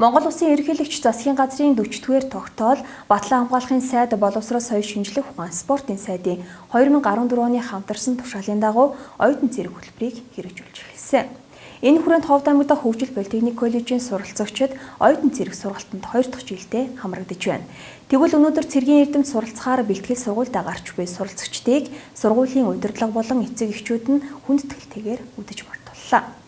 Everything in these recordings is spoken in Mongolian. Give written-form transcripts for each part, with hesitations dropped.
Монгол Улсын ерөнхийлөгч засгийн газрын 40-р тогтоол Батлан хамгаалахын сайд боловсрол соёл шинжлэх ухаан спортын сайдын 2014 оны хамтарсан тушаалын дагуу оюутан цэрэг хөтөлбөрийг хэрэгжүүлж эхэлсэн. Энэ хүрээнд Ховд аймаг дахь хөгжил политехник коллежийн суралцагчид оюутан цэрэг сургалтанд 2 дахь жилдээ хамрагдаж байна. Тэгвэл өнөөдөр цэргийн эрдэмт суралцахаар бэлтгэл сургуультай гарч буй суралцагчдыг сургуулийн удирдлага болон эцэг эхчүүд нь хүндэтгэлтэйгээр үдэж мартууллаа.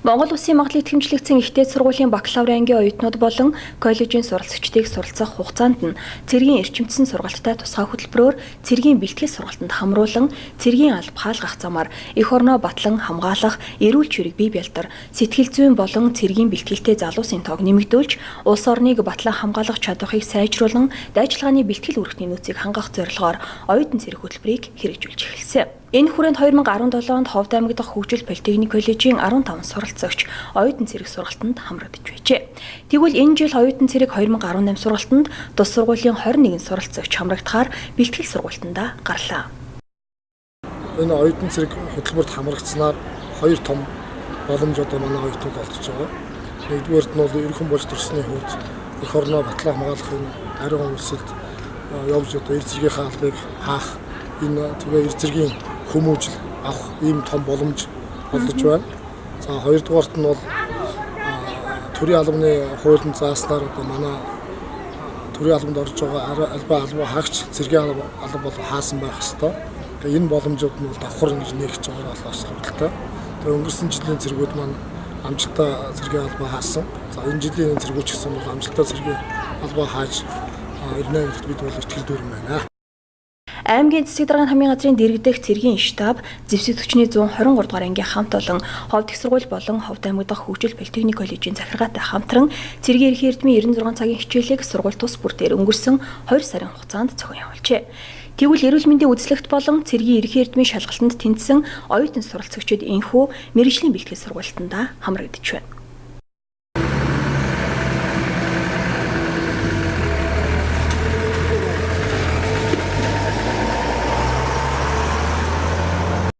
Монгол Улсын магадлалыг тэмдэглэгдсэн ихтэй сургуулийн бакалаврын ангийн оюутнууд болон коллежийн суралцагчдыг суралцах хугацаанд нь цэргийн эрчимдсэн сургалттай тусгай хөтөлбөрөөр цэргийн бэлтгэл сургалтанд хамруулан цэргийн алба хаалгах замаар эх орноо батлан хамгаалах, эрүүл чирэг бие бялдар, сэтгэл зүйн болон цэргийн бэлтгэлтэй залуусын тоог нэмэгдүүлж, улс орныг батлан хамгаалах чадварыг сайжруулан, дайчилгааны бэлтгэл үүрэгний нөөцийг хангах зорилгоор оюутан цэрэг хөтөлбөрийг хэрэгжүүлж эхэлсэн. Энэ хүрээнд 2017 онд Ховд аймаг дахь хөгжил политехник коллежийн 15 суралцагч оюутан цэрэг сургалтанд хамрагдаж байжээ. Тэгвэл энэ жил оюутан цэрэг 2018 сургалтанд тус сургуулийн 21 суралцагч хамрагдахаар бэлтгэл сургуультандаа гарлаа. Энэ оюутан цэрэг хөтөлбөрт хамрагдсанаар хоёр том боломж одоо манай оюутнууд олдож байгаа. Нэгдүгээрт нь бол ерөнхөн болж төрсний хувьд эх орноо батлан хамгаалахын ариун үйлсэлд явж одоо эр зэргийнхээ албыг хаах, энэ тэгээ эр зэргийн хүмүүжил авах ийм том боломж олдож байна. За хоёрдугаарт нь бол төрийн албаны хуулинд зааснаар одоо манай төрийн албанд орж байгаа албаа хаагч цэргийн алба бол хаасан байх ёстой. Тэгээ энэ боломжууд нь бол давхар ингэж нээгч байгаа боловсролтой. Тэгээ өнгөрсөн жилийн цэргүүд маань амжилттай цэргийн албаа хаасан. За энэ жилийн цэргүүд ч гэсэн бол амжилттай цэргийн албаа хааж ирнэ гэдэгт бид бол итгэл дүүрэн байна. Аймгийн засаг даргын хамгийн газрын дэргэдэх цэргийн штаб зэвсэг төчний 123 дугаар ангийн хамт олон Ховд их сургууль болон Ховд аймаг дахь хөгжил политехник коллежийн захиргаатай хамтран цэргийн эрхийн эрдмийн 96 цагийн хичээлийг сургууль тус бүр дээр өнгөрсөн 2 сарын хугацаанд зохион явуулжээ. Тэгвэл эрүүл мэндийн үзлэгт болон цэргийн эрхийн эрдмийн шалгалтанд тэнцсэн оюутан суралцагчид энхүү мэргэжлийн бэлтгэл сургуультандаа хамрагдаж байна.